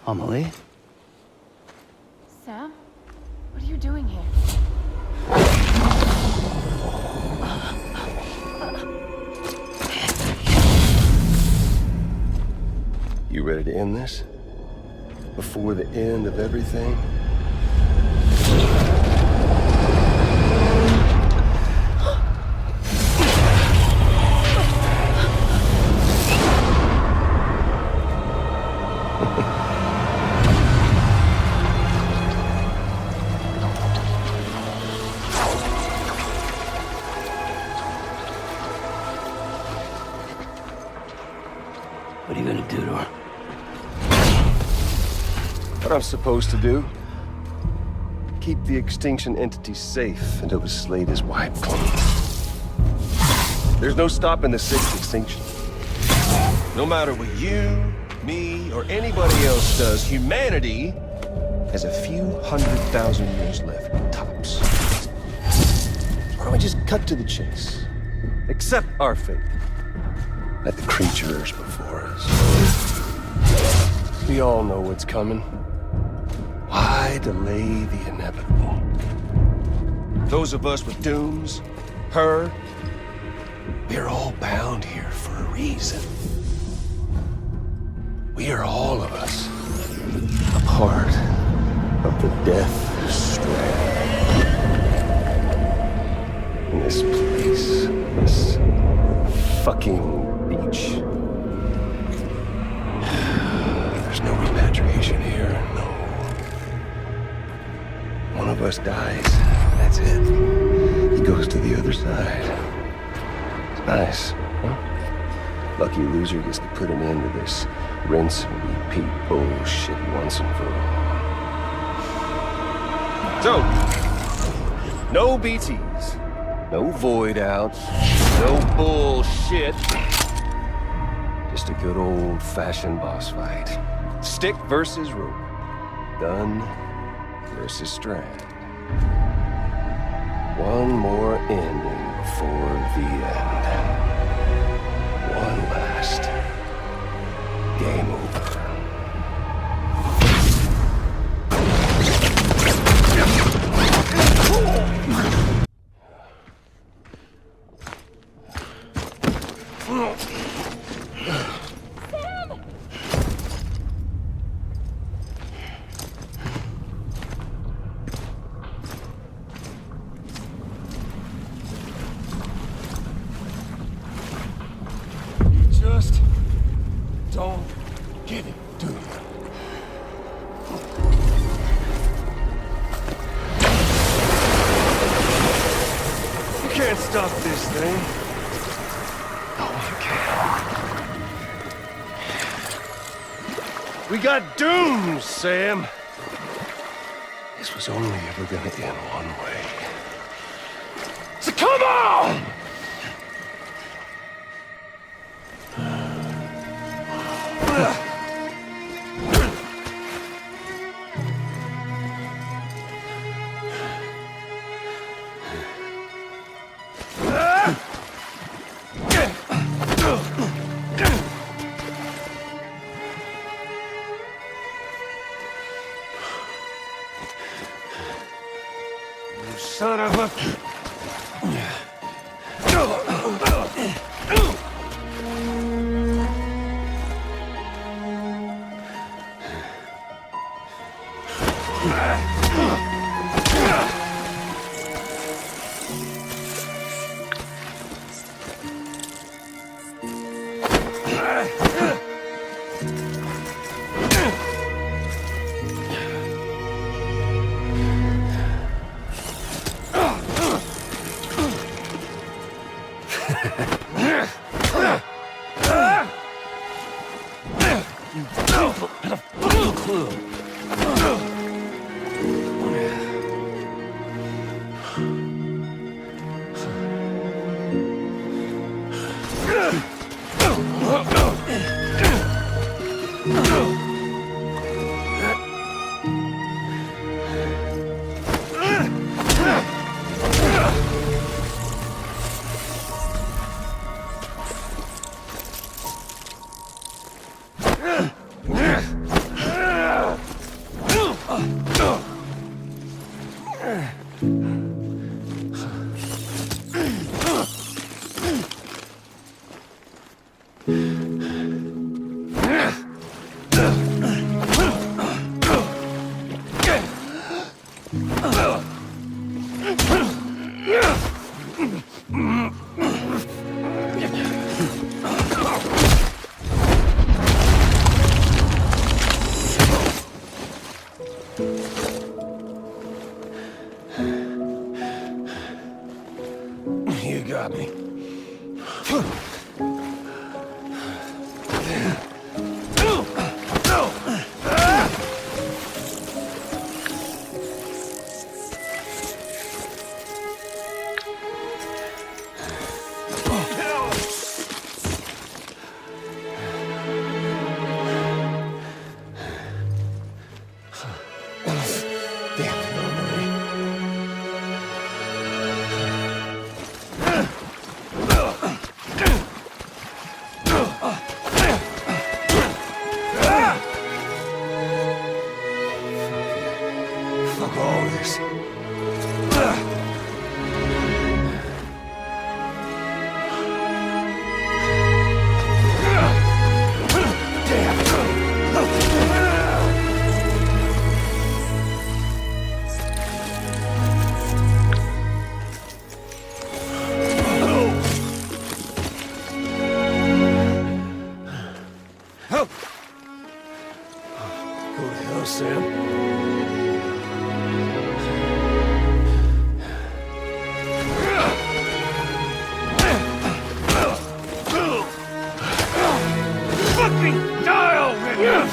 Amelie? Sam? What are you doing here? You ready to end this? Before the end of everything? What are you gonna do to her? What I'm supposed to do? Keep the extinction entity safe until the slate is wiped clean. There's no stopping the sixth extinction. No matter what you, me, or anybody else does, humanity has a few 100,000 years left, tops. Why don't we just cut to the chase? Accept our fate. Let the creatures before us. We all know what's coming. Why delay the inevitable? Those of us with dooms, her, we're all bound here for a reason. We are all of us a part of the Death Strand. In this place, this fucking beach. There's no repatriation here, no. One of us dies, that's it. He goes to the other side. It's nice, huh? Lucky loser gets to put an end to this rinse and repeat bullshit once and for all. So, no BTs, no void outs, no bullshit. Just a good old-fashioned boss fight. Stick versus rope. Gun versus strand. One more ending before the end. One last game over. Just don't get it, do you? You can't stop this thing. No, you can't. We got dooms, Sam. This was only ever gonna end one way. So come on! You son of a... Fuck all this. Help! Go to hell, Sam. Fucking die already!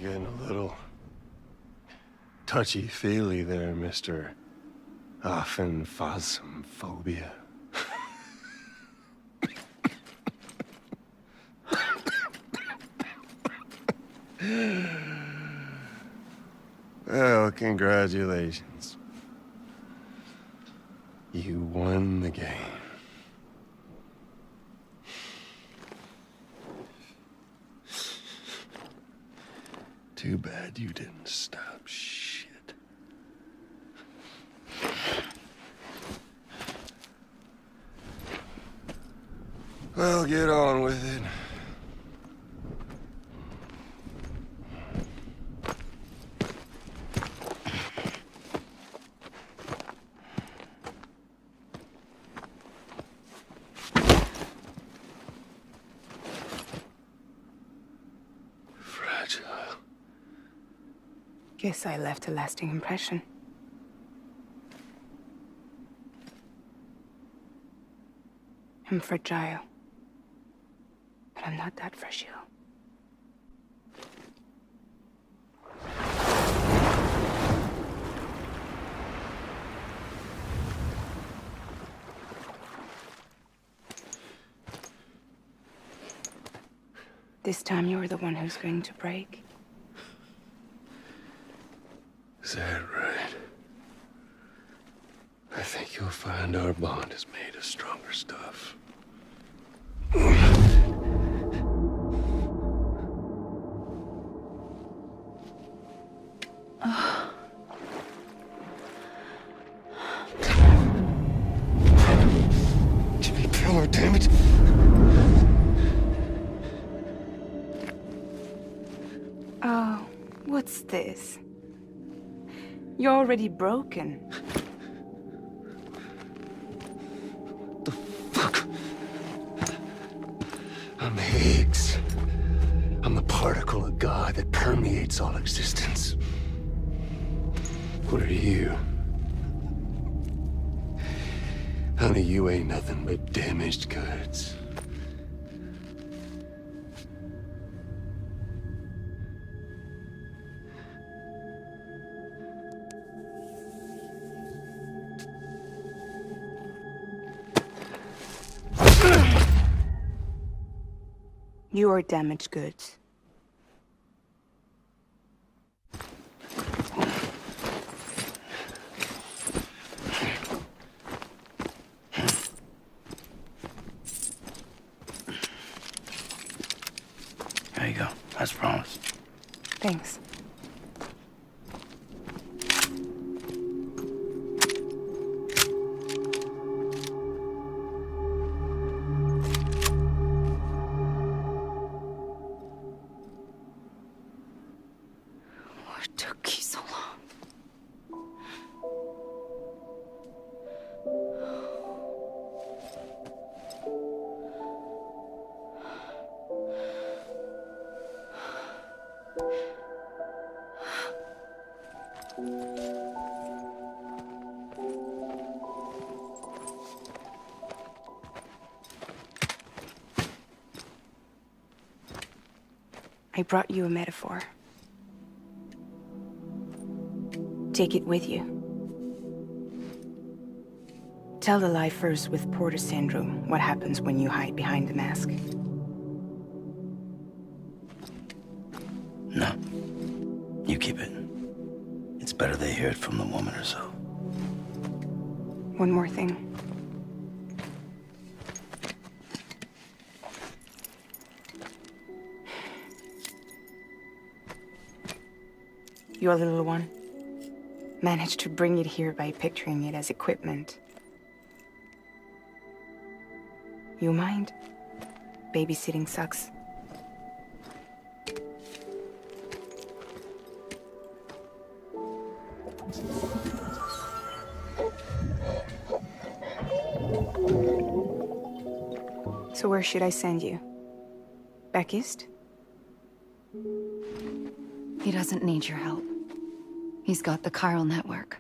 You're getting a little touchy-feely there, Mr. Phasmophobia. Well, congratulations. You won the game. Too bad you didn't stop shit. Well, get on with it. Fragile. Guess I left a lasting impression. I'm fragile. But I'm not that fragile. This time you're the one who's going to break. Is that right? I think you'll find our bond is made of stronger stuff. To be killer, damn it! Oh, what's this? You're already broken. The fuck? I'm Higgs. I'm the particle of God that permeates all existence. What are you? Honey, you ain't nothing but damaged goods. You are damaged goods. There you go, as promised. Thanks. What took you so long? I brought you a metaphor. Take it with you. Tell the lifers with Porter syndrome what happens when you hide behind the mask. No. You keep it. It's better they hear it from the woman herself. One more thing. Your little one managed to bring it here by picturing it as equipment. You mind? Babysitting sucks. So where should I send you? Back east? He doesn't need your help. He's got the chiral network.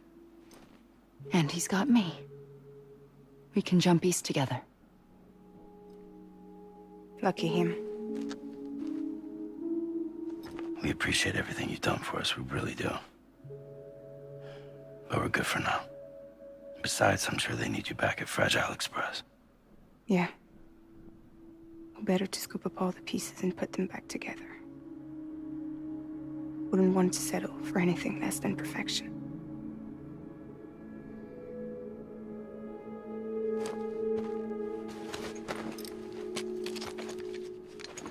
And he's got me. We can jump east together. Lucky him. We appreciate everything you've done for us, we really do. But we're good for now. Besides, I'm sure they need you back at Fragile Express. Yeah. Better to scoop up all the pieces and put them back together. Wouldn't want to settle for anything less than perfection.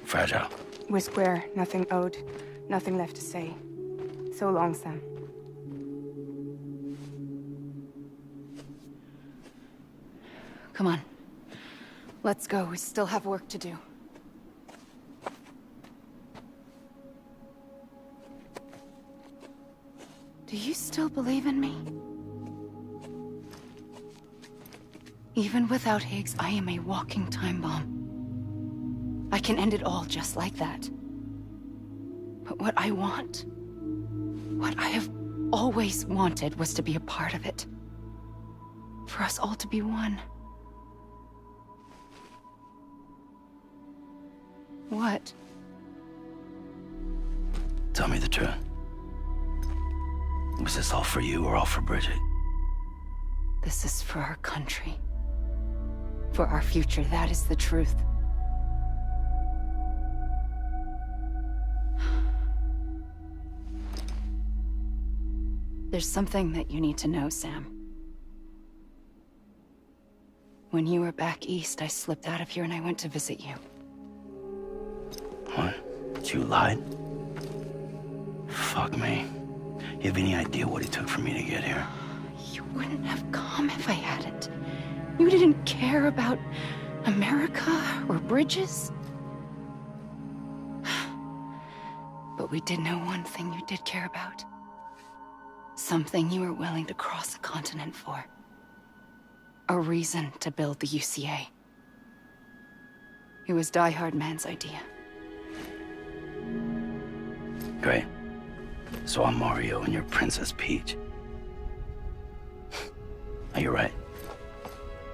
Fragile. We're square, nothing owed, nothing left to say. So long, Sam. Come on. Let's go. We still have work to do. Do you still believe in me? Even without Higgs, I am a walking time bomb. I can end it all just like that. But what I want, what I have always wanted, was to be a part of it. For us all to be one. What? Tell me the truth. Was this all for you or all for Bridget? This is for our country. For our future, that is the truth. There's something that you need to know, Sam. When you were back east, I slipped out of here and I went to visit you. What? You lied? Fuck me. You have any idea what it took for me to get here? You wouldn't have come if I hadn't. You didn't care about America or bridges. But we did know one thing you did care about. Something you were willing to cross a continent for. A reason to build the UCA. It was Die Hard Man's idea. Great. So I'm Mario and you're Princess Peach. Now, you're right.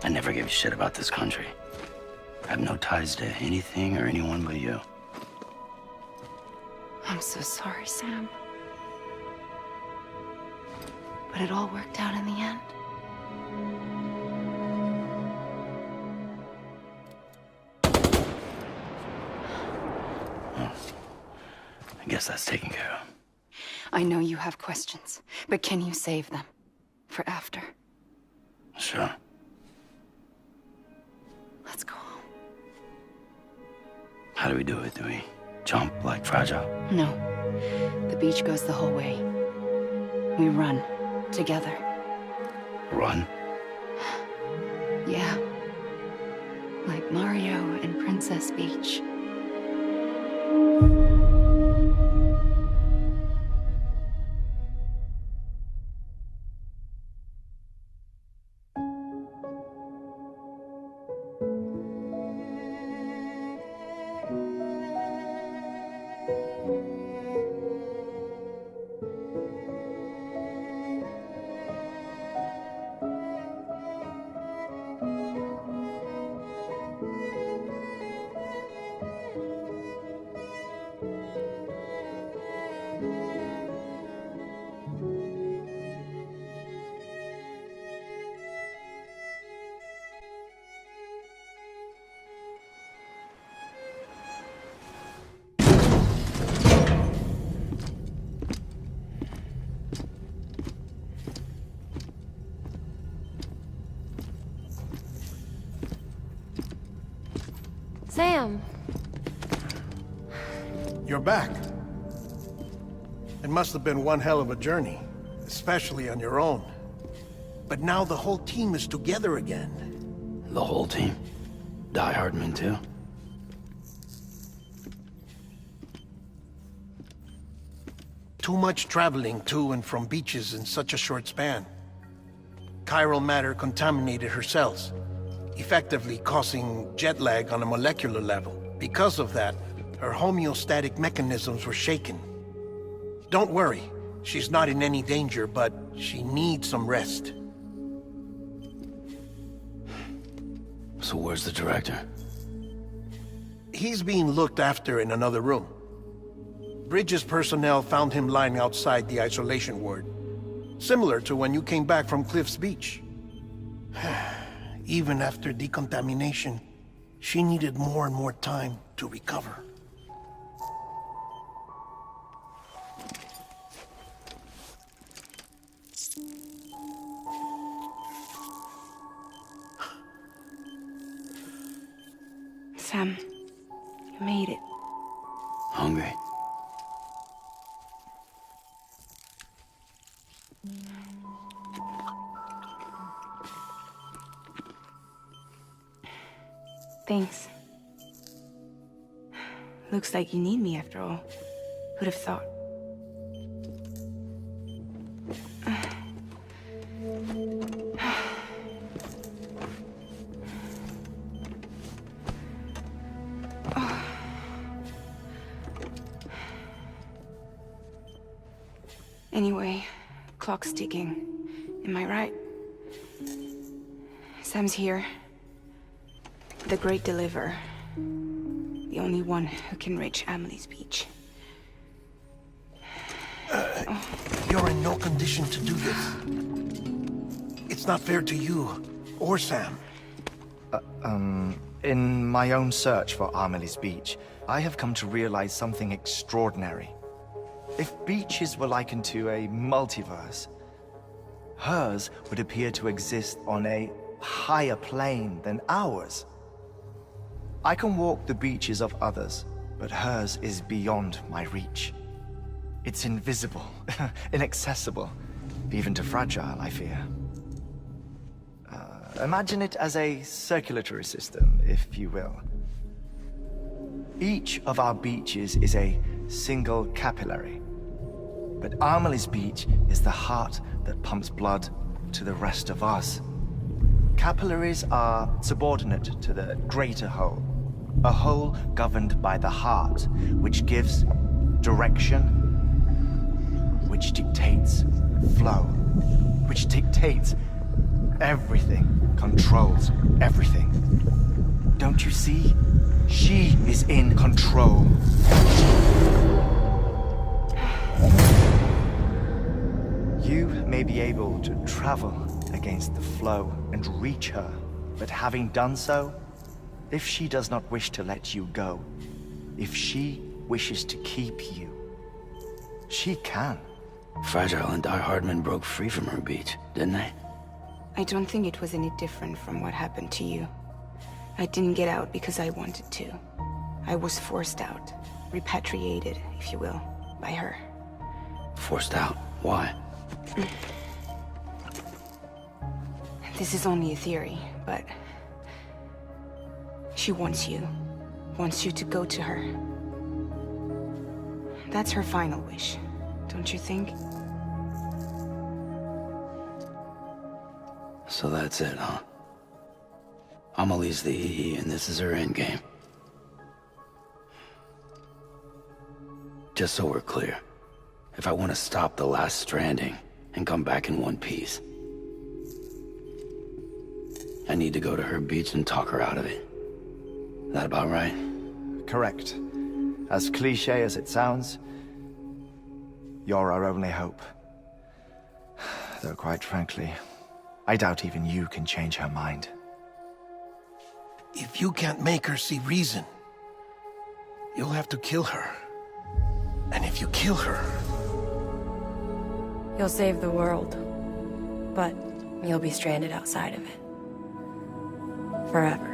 I never gave a shit about this country. I have no ties to anything or anyone but you. I'm so sorry, Sam. But it all worked out in the end. I guess that's taken care of. I know you have questions, but can you save them? For after? Sure. Let's go home. How do we do it? Do we jump like Fragile? No. The beach goes the whole way. We run. Together. Run? Yeah. Like Mario and Princess Peach. Sam. You're back. It must have been one hell of a journey, especially on your own. But now the whole team is together again. The whole team? Die Hard Men too? Too much traveling to and from beaches in such a short span. Chiral matter contaminated her cells, effectively causing jet lag on a molecular level. Because of that, her homeostatic mechanisms were shaken. Don't worry, she's not in any danger, but she needs some rest. So where's the director? He's being looked after in another room. Bridges personnel found him lying outside the isolation ward. Similar to when you came back from Cliff's Beach. Even after decontamination, she needed more and more time to recover. Sam, you made it. Hungry? Thanks. Looks like you need me after all. Who'd have thought? Anyway, clock's ticking. Am I right? Sam's here. The Great Deliverer. The only one who can reach Amelie's Beach. You're in no condition to do this. It's not fair to you or Sam. In my own search for Amelie's Beach, I have come to realize something extraordinary. If beaches were likened to a multiverse, hers would appear to exist on a higher plane than ours. I can walk the beaches of others, but hers is beyond my reach. It's invisible, inaccessible, even to Fragile, I fear. Imagine it as a circulatory system, if you will. Each of our beaches is a single capillary. But Amelie's beach is the heart that pumps blood to the rest of us. Capillaries are subordinate to the greater whole. A whole governed by the heart, which gives direction, which dictates flow, which dictates everything, controls everything. Don't you see? She is in control. You may be able to travel against the flow and reach her, but having done so, if she does not wish to let you go, if she wishes to keep you, she can. Fragile and Die Hardman broke free from her beach, didn't they? I don't think it was any different from what happened to you. I didn't get out because I wanted to. I was forced out. Repatriated, if you will, by her. Forced out? Why? This is only a theory, but... she wants you. Wants you to go to her. That's her final wish, don't you think? So that's it, huh? Amelie's the EE, and this is her endgame. Just so we're clear, if I want to stop the last stranding and come back in one piece, I need to go to her beach and talk her out of it. That about right? Correct. As cliche as it sounds, you're our only hope. Though quite frankly, I doubt even you can change her mind. If you can't make her see reason, you'll have to kill her. And if you kill her... You'll save the world, but you'll be stranded outside of it. Forever.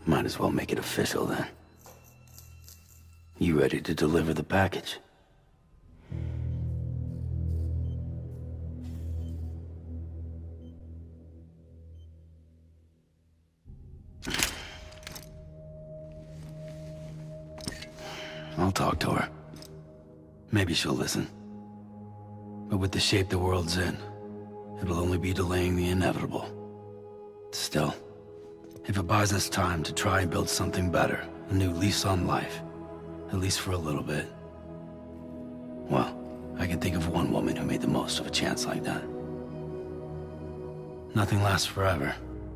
Might as well make it official then. You ready to deliver the package? I'll talk to her. Maybe she'll listen. But with the shape the world's in, it'll only be delaying the inevitable. Still, if it buys us time to try and build something better, a new lease on life, at least for a little bit, well, I can think of one woman who made the most of a chance like that. Nothing lasts forever,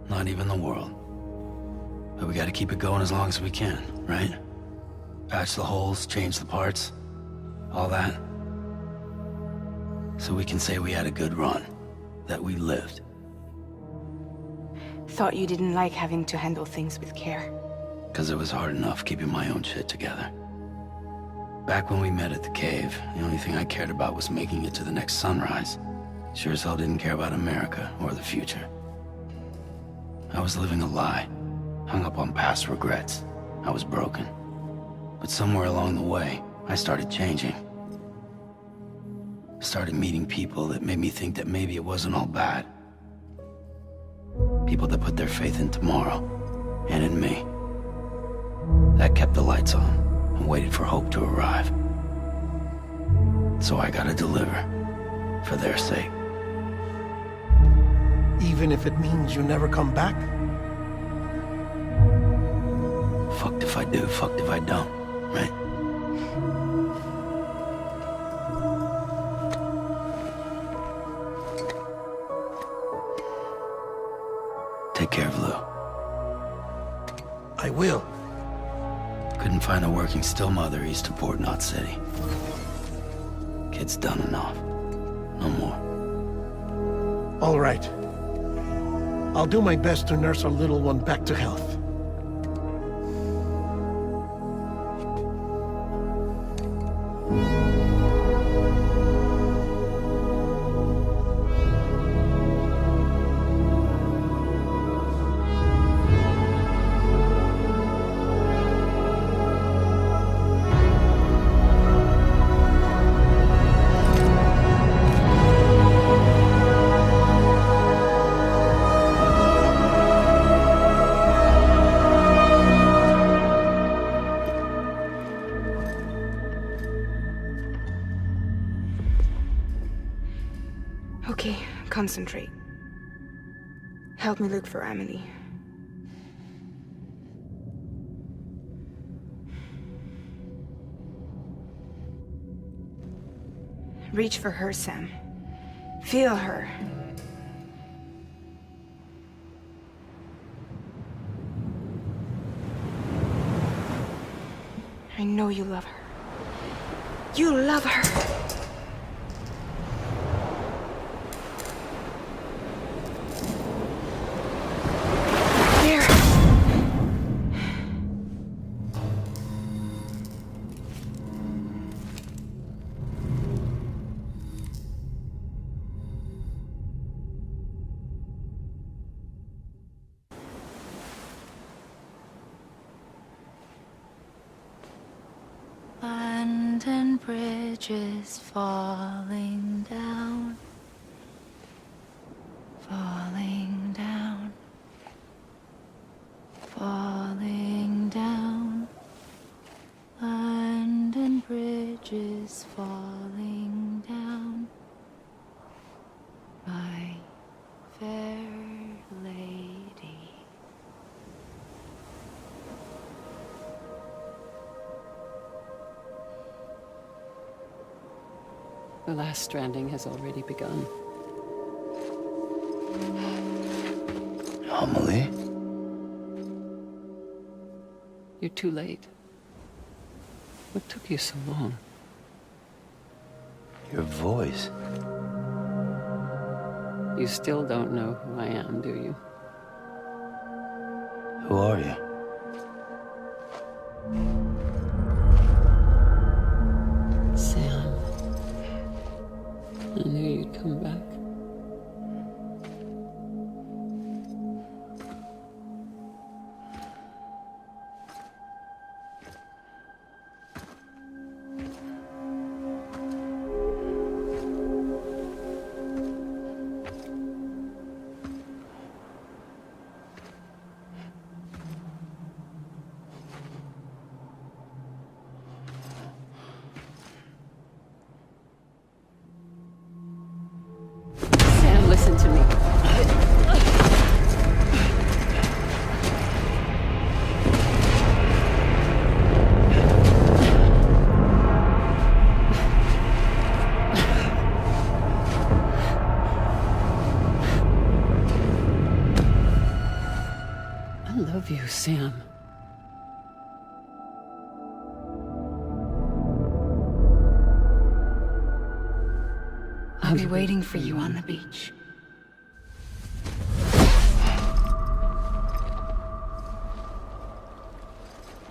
not even the world. But we gotta keep it going as long as we can, right? Patch the holes, change the parts, all that. So we can say we had a good run, that we lived. Thought you didn't like having to handle things with care. 'Cause it was hard enough keeping my own shit together. Back when we met at the cave, the only thing I cared about was making it to the next sunrise. Sure as hell didn't care about America or the future. I was living a lie, hung up on past regrets. I was broken. But somewhere along the way, I started changing. Started meeting people that made me think that maybe it wasn't all bad. People that put their faith in tomorrow, and in me. That kept the lights on, and waited for hope to arrive. So I gotta deliver, for their sake. Even if it means you never come back? Fucked if I do, fucked if I don't, right? Take care of Lou. I will. Couldn't find a working still mother east of Port Knot City. it's done enough. No more. All right. I'll do my best to nurse our little one back to health. Okay, concentrate. Help me look for Amelie. Reach for her, Sam. Feel her. I know you love her. You love her! London Bridge is falling down, falling down, falling down. London Bridge is falling down, my fair lady. The last stranding has already begun. Amelie? You're too late. What took you so long? Your voice. You still don't know who I am, do you? Who are you? Sam. I knew you'd come back. Sam, listen to me. I love you, Sam. I'll be waiting for you on the beach.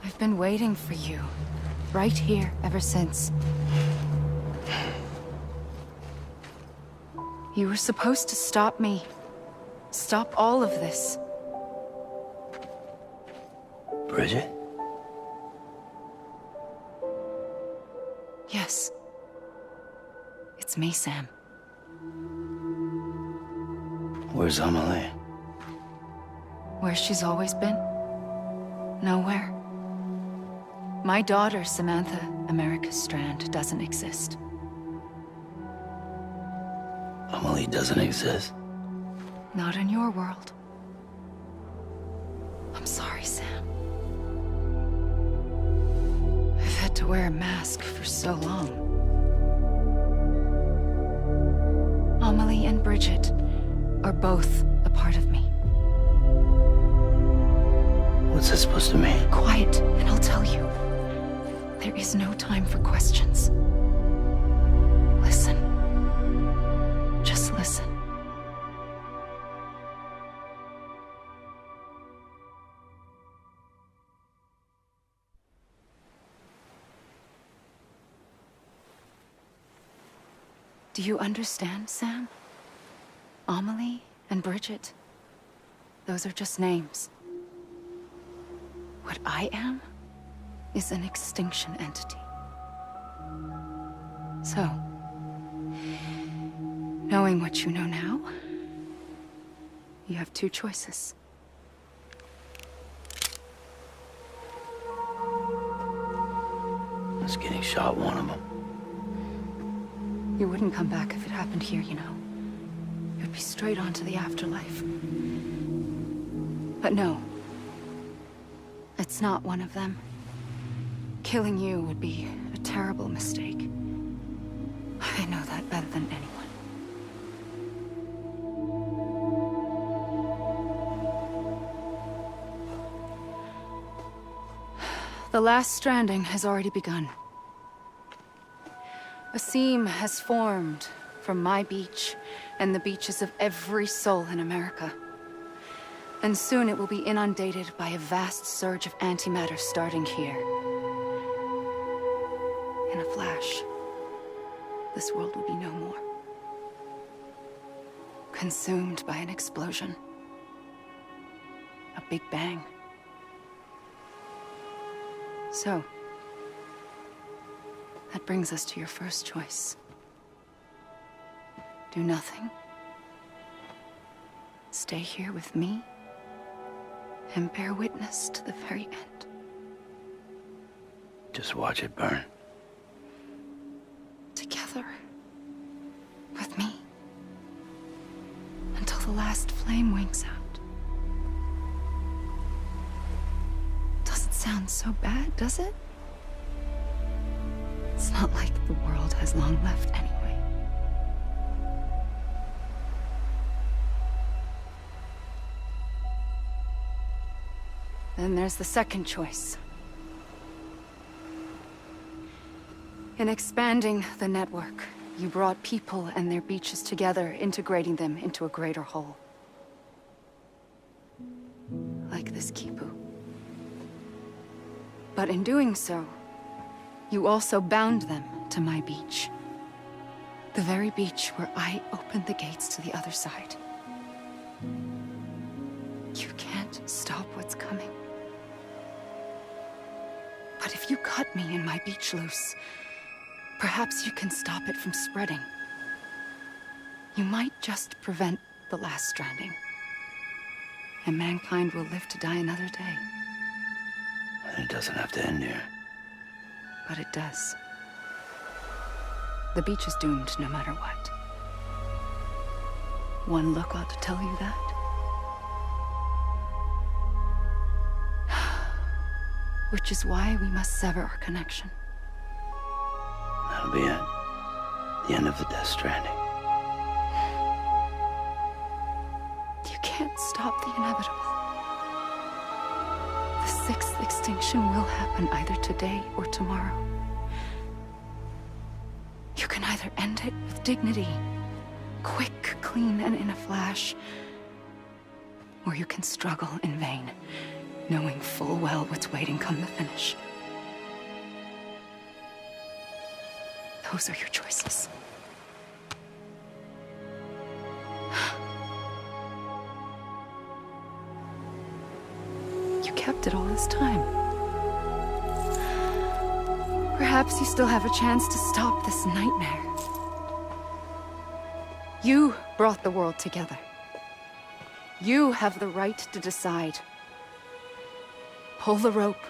I've been waiting for you, right here, ever since. You were supposed to stop me. Stop all of this. Bridget? Yes. It's me, Sam. Where's Amelie? Where she's always been? Nowhere. My daughter, Samantha America Strand, doesn't exist. Amelie doesn't exist. Not in your world. I'm sorry, Sam. I've had to wear a mask for so long. Amelie and Bridget are both a part of me. What's that supposed to mean? Quiet, and I'll tell you. There is no time for questions. Listen. Do you understand, Sam? Amelie and Bridget, those are just names. What I am is an extinction entity. So, knowing what you know now, you have two choices. Us getting shot one of them. You wouldn't come back if it happened here, you know. You'd be straight on to the afterlife. But no. It's not one of them. Killing you would be a terrible mistake. I know that better than anyone. The last stranding has already begun. A seam has formed from my beach and the beaches of every soul in America. And soon it will be inundated by a vast surge of antimatter starting here. In a flash, this world will be no more. Consumed by an explosion. A big bang. So, that brings us to your first choice. Do nothing. Stay here with me, and bear witness to the very end. Just watch it burn. Together. With me. Until the last flame winks out. Doesn't sound so bad, does it? It's not like the world has long left anyway. Then there's the second choice. In expanding the network, you brought people and their beaches together, integrating them into a greater whole. Like this Kipu. But in doing so, you also bound them to my beach. The very beach where I opened the gates to the other side. You can't stop what's coming. But if you cut me and my beach loose, perhaps you can stop it from spreading. You might just prevent the last stranding. And mankind will live to die another day. It doesn't have to end here. But it does. The beach is doomed no matter what. One look ought to tell you that. Which is why we must sever our connection. That'll be it. The end of the Death Stranding. You can't stop the inevitable. The sixth extinction will happen either today or tomorrow. You can either end it with dignity, quick, clean, and in a flash, or you can struggle in vain, knowing full well what's waiting come the finish. Those are your choices. You kept it all this time. Perhaps you still have a chance to stop this nightmare. You brought the world together. You have the right to decide. Pull the rope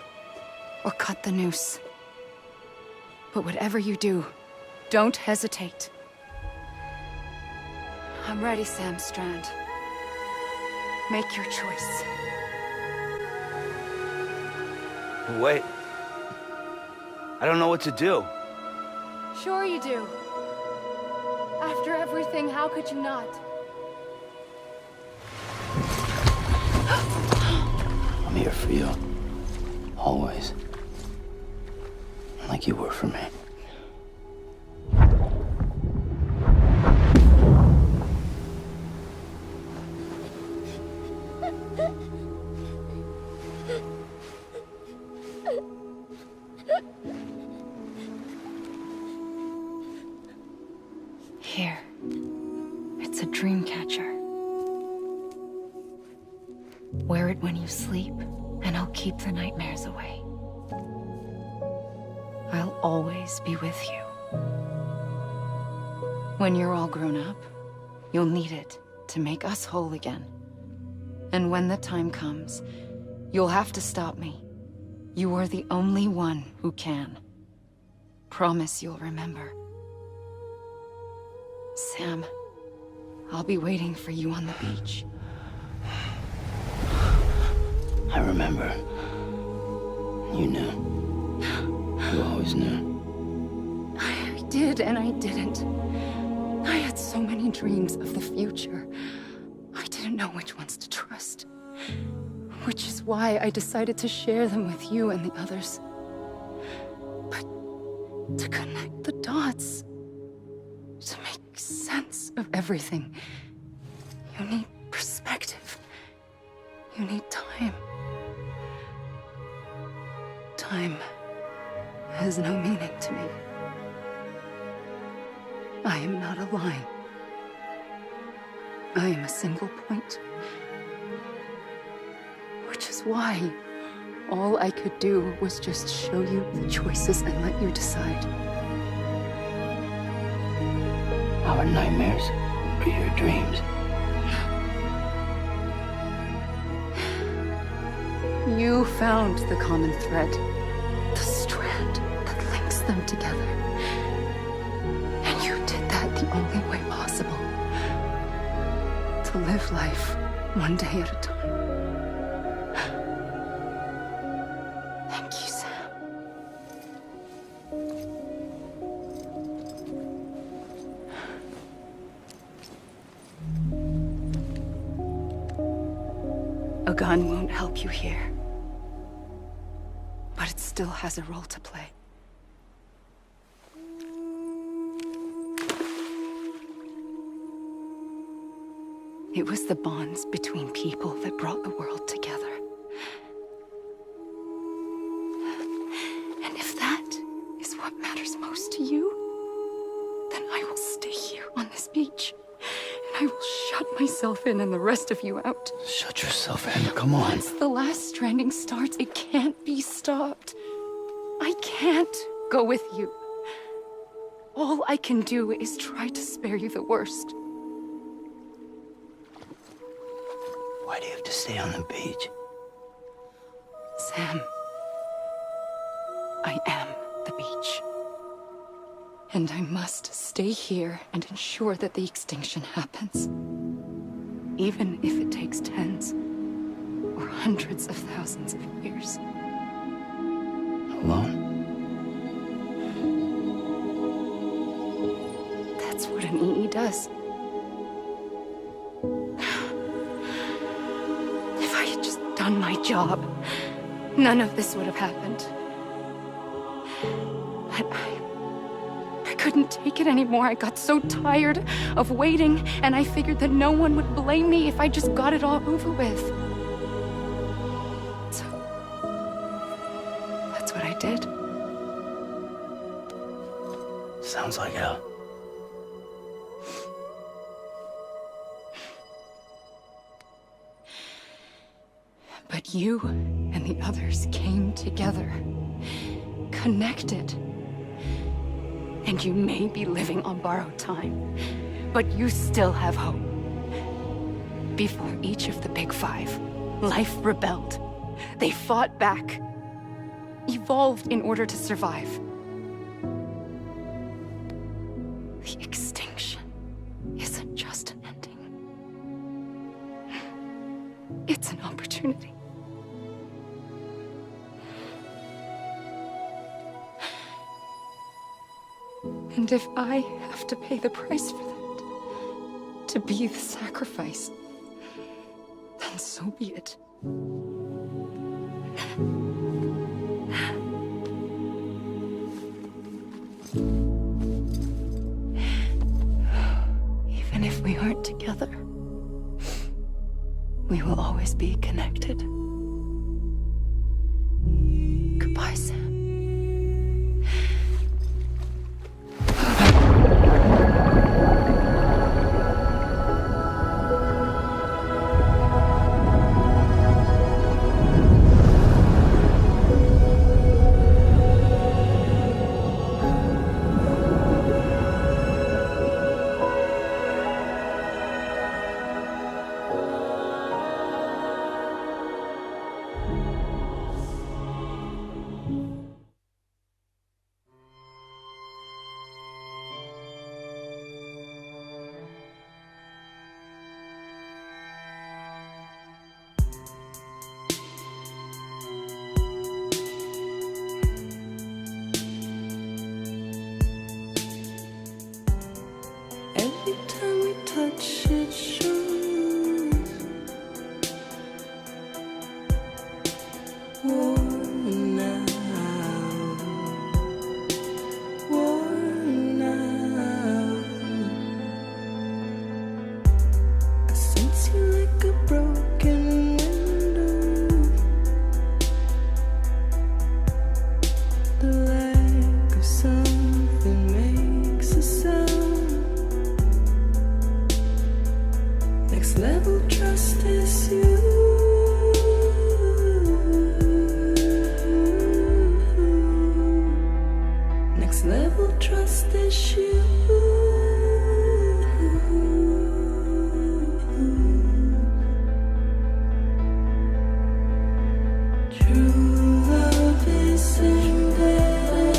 or cut the noose. But whatever you do, don't hesitate. I'm ready, Sam Strand. Make your choice. Wait. I don't know what to do. Sure you do. After everything, how could you not? I'm here for you. Always. Like you were for me. Here. It's a dream catcher. Wear it when you sleep, and I'll keep the nightmares away. I'll always be with you. When you're all grown up, you'll need it to make us whole again. And when the time comes, you'll have to stop me. You are the only one who can. Promise you'll remember. Sam, I'll be waiting for you on the beach. I remember. You knew. You always knew. I did and I didn't. I had so many dreams of the future. I didn't know which ones to trust. Which is why I decided to share them with you and the others. But to connect the dots, to make sense of everything, you need perspective. You need time. Time has no meaning to me. I am not a line. I am a single point. Which is why all I could do was just show you the choices and let you decide. Our nightmares are your dreams. You found the common thread, the strand that links them together. And you did that the only way possible. To live life one day at a time. Thank you, Sam. A gun won't help you here. But it still has a role to play. It was the bonds between people that brought the world together. And if that is what matters most to you, then I will stay here on this beach. And I will shut myself in and the rest of you out. Shut yourself in, come on. Once the last stranding starts, it can't be stopped. I can't go with you. All I can do is try to spare you the worst. Why do you have to stay on the beach? Sam, I am the beach. And I must stay here and ensure that the extinction happens. Even if it takes tens or hundreds of thousands of years. Alone? That's what an EE does. If I had just done my job, none of this would have happened. But I couldn't take it anymore. I got so tired of waiting, and I figured that no one would blame me if I just got it all over with. So, that's what I did. Sounds like hell. But you and the others came together, connected. And you may be living on borrowed time, but you still have hope. Before each of the Big Five, life rebelled. They fought back, evolved in order to survive. The extinction isn't just an ending. It's an opportunity. And if I have to pay the price for that, to be the sacrifice, then so be it. Even if we aren't together, we will always be connected. Goodbye, Sam. touch it shows. Worn out, worn out. I sense you like a broken window. The lack of something makes a sound. Next level trust is you. Next level trust is you. True love is endless.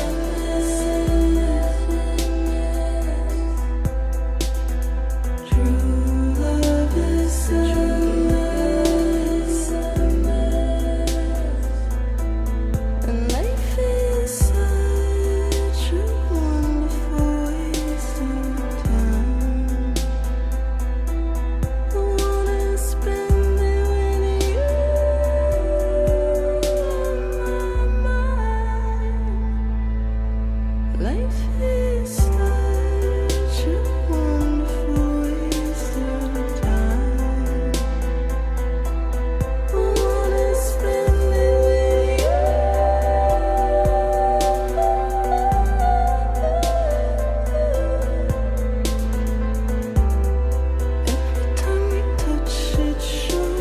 True love is endless. And life is such a wonderful waste of time. I wanna spend it with you on my mind. Life is such a wonderful waste of time. I wanna spend it with you. Every time we touch it shows.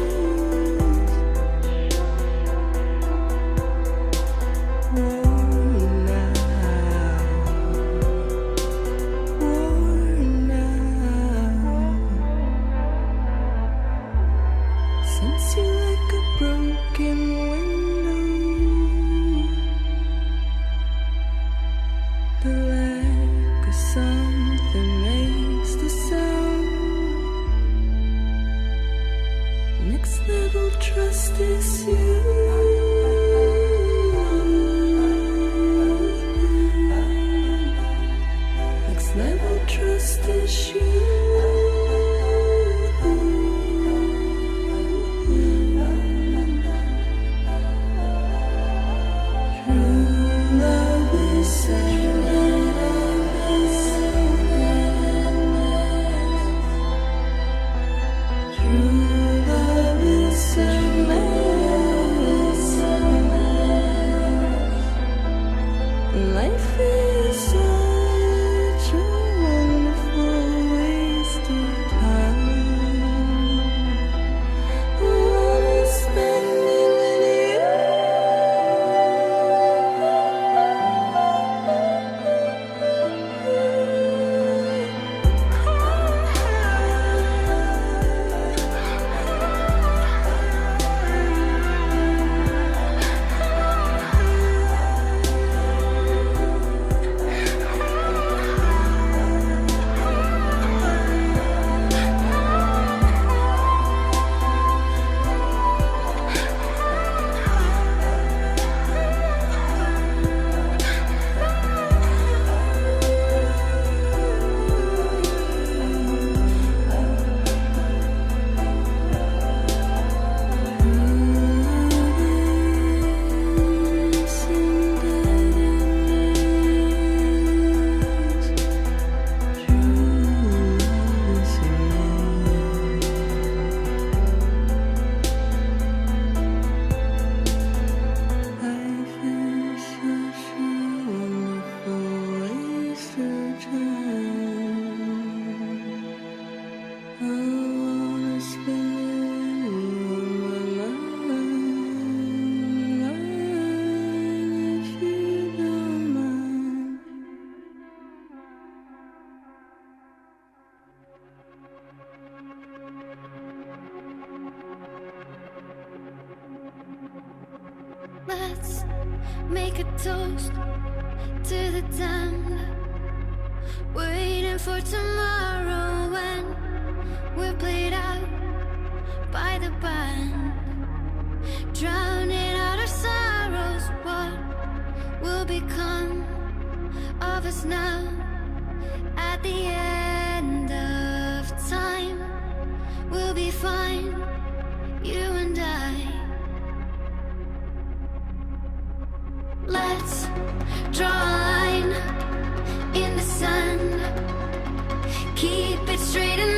Worn out, worn out. Sense you like a broken window. The lack of something makes the sound. Next level trust is you. Next level trust is you. True love is endless. True love is endless. Life is such a wonderful waste of time. I wanna spend it with Let's make a toast to the time waiting for tomorrow when we're played out by the band, drowning out our sorrows. What will become of us now at the end of time? straight in